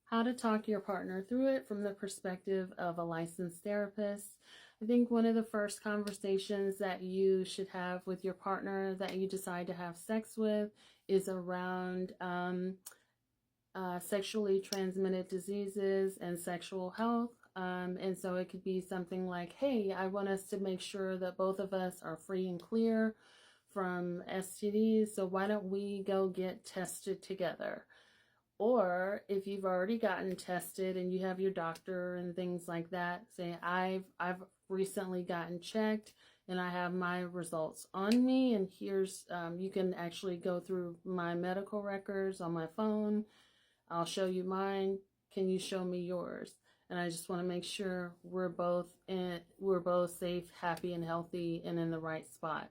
how to talk your partner through it from the perspective of a licensed therapist. I think one of the first conversations that you should have with your partner that you decide to have sex with is around sexually transmitted diseases and sexual health. And so it could be something like, hey, I want us to make sure that both of us are free and clear from STDs, so why don't we go get tested together? Or if you've already gotten tested and you have your doctor and things like that, say, I've recently gotten checked and I have my results on me, and here's, you can actually go through my medical records on my phone. I'll show you mine. Can you show me yours? And I just want to make sure we're both safe, happy, and healthy, and in the right spot.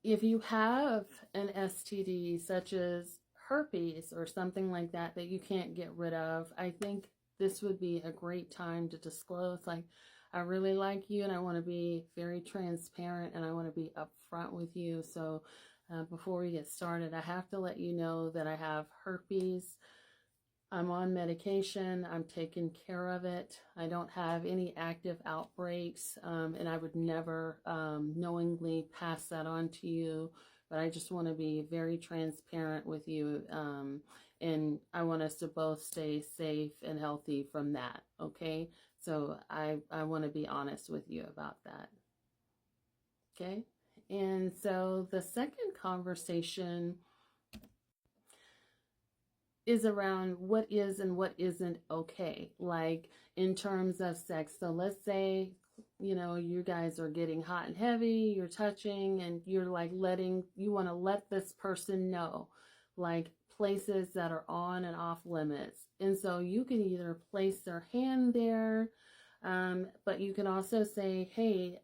If you have an STD such as herpes or something like that that you can't get rid of, I think this would be a great time to disclose, like, I really like you and I want to be very transparent and I want to be upfront with you. So before we get started, I have to let you know that I have herpes. I'm on medication. I'm taking care of it. I don't have any active outbreaks, and I would never knowingly pass that on to you. But I just want to be very transparent with you, and I want us to both stay safe and healthy from that, okay? So I want to be honest with you about that, okay? And so the second conversation is around what is and what isn't okay, like in terms of sex. So let's say, you know, you guys are getting hot and heavy, you're touching, and you're like you want to let this person know, like, places that are on and off limits. And so you can either place their hand there, but you can also say, hey,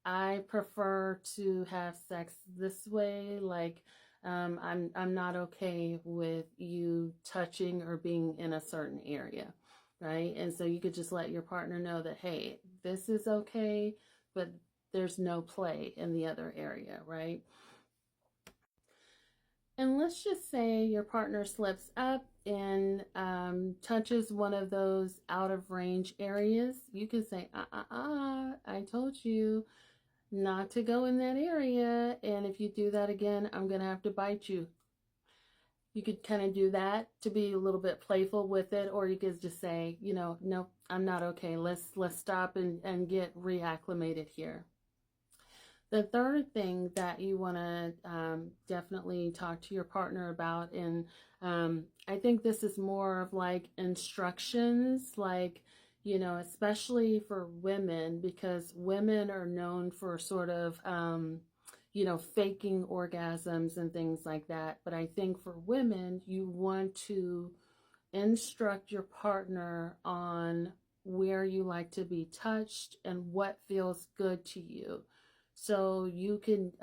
I prefer to have sex this way, like, I'm not okay with you touching or being in a certain area, right? And so you could just let your partner know that, hey, this is okay, but there's no play in the other area, right? And let's just say your partner slips up and touches one of those out of range areas. You can say, I told you not to go in that area, and if you do that again, I'm gonna have to bite you. You could kind of do that to be a little bit playful with it, or you could just say, you know, no, I'm not okay. Let's stop and get reacclimated here. The third thing that you want to definitely talk to your partner about, and I think this is more of like instructions, like, you know, especially for women, because women are known for sort of, you know, faking orgasms and things like that. But I think for women, you want to instruct your partner on where you like to be touched and what feels good to you. So you could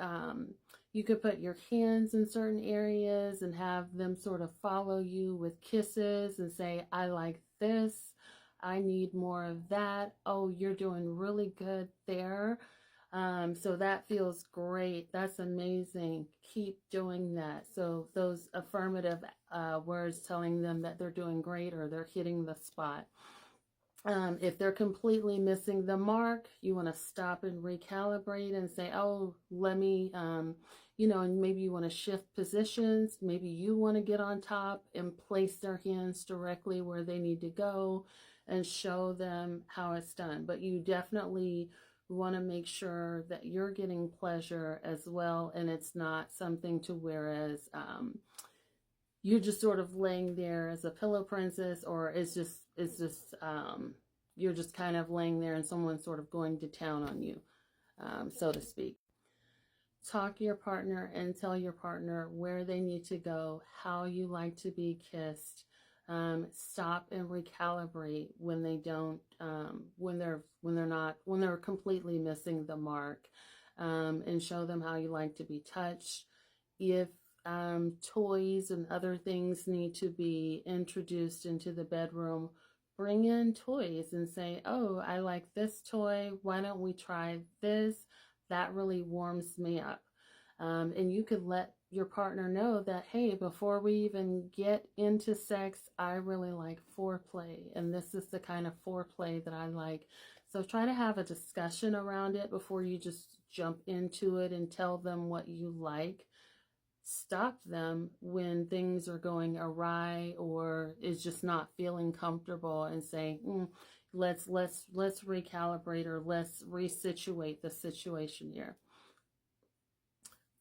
put your hands in certain areas and have them sort of follow you with kisses and say, I like this. I need more of that. Oh, you're doing really good there. So that feels great. That's amazing. Keep doing that. So those affirmative words telling them that they're doing great or they're hitting the spot. If they're completely missing the mark, you want to stop and recalibrate and say, oh, let me, you know, and maybe you want to shift positions. Maybe you want to get on top and place their hands directly where they need to go and show them how it's done. But you definitely want to make sure that you're getting pleasure as well, and it's not something to whereas you're just sort of laying there as a pillow princess, or it's just you're just kind of laying there and someone's sort of going to town on you, so to speak. Talk to your partner and tell your partner where they need to go, how you like to be kissed. Stop and recalibrate when they don't, when they're completely missing the mark, and show them how you like to be touched. If toys and other things need to be introduced into the bedroom, bring in toys and say, oh, I like this toy. Why don't we try this? That really warms me up. And you could let your partner know that, hey, before we even get into sex, I really like foreplay, and this is the kind of foreplay that I like. So try to have a discussion around it before you just jump into it and tell them what you like. Stop them when things are going awry or is just not feeling comfortable, and say, let's recalibrate, or let's resituate the situation here.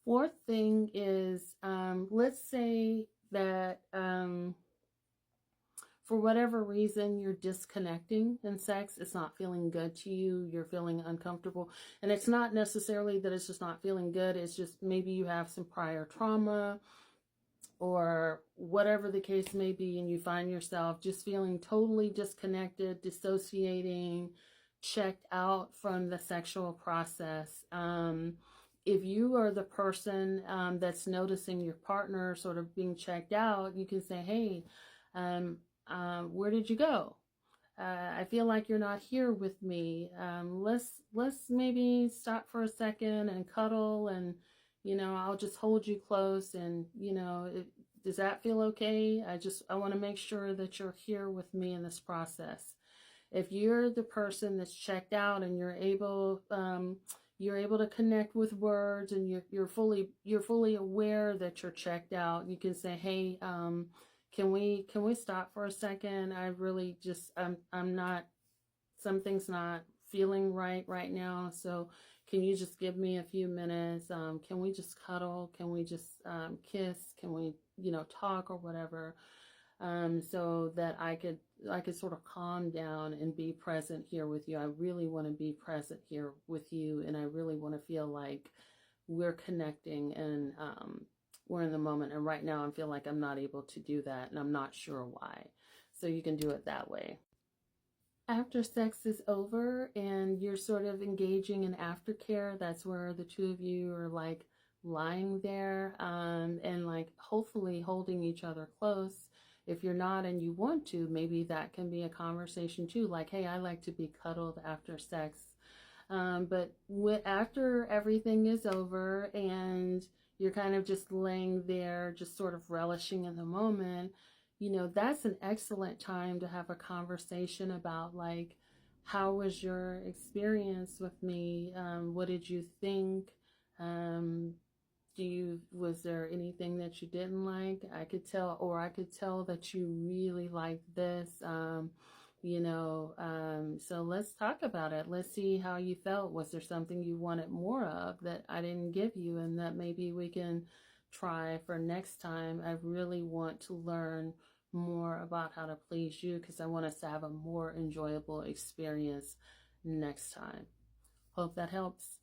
Fourth thing is, let's say that for whatever reason you're disconnecting in sex. It's not feeling good to you. You're feeling uncomfortable. And it's not necessarily that it's just not feeling good. It's just maybe you have some prior trauma or whatever the case may be, and you find yourself just feeling totally disconnected, dissociating, checked out from the sexual process. If you are the person that's noticing your partner sort of being checked out, you can say, hey, where did you go? I feel like you're not here with me. Let's maybe stop for a second and cuddle, and I'll just hold you close, and does that feel okay? I want to make sure that you're here with me in this process. If you're the person that's checked out and you're able to connect with words, and you're fully aware that you're checked out, you can say, hey, can we stop for a second? I really just I'm not, something's not feeling right now, so can you just give me a few minutes? Can we just cuddle? Can we just kiss? Can we talk or whatever? So that I could sort of calm down and be present here with you. I really want to be present here with you, and I really want to feel like we're connecting, and we're in the moment. And right now I feel like I'm not able to do that, and I'm not sure why. So you can do it that way. After sex is over and you're sort of engaging in aftercare, that's where the two of you are like lying there, and like hopefully holding each other close. If you're not and you want to, maybe that can be a conversation too, like, hey, I like to be cuddled after sex. But after everything is over and you're kind of just laying there, just sort of relishing in the moment, that's an excellent time to have a conversation about, like, how was your experience with me? What did you think? Was there anything that you didn't like? I could tell that you really liked this. So let's talk about it. Let's see how you felt. Was there something you wanted more of that I didn't give you, and that maybe we can try for next time? I really want to learn more about how to please you, because I want us to have a more enjoyable experience next time. Hope that helps.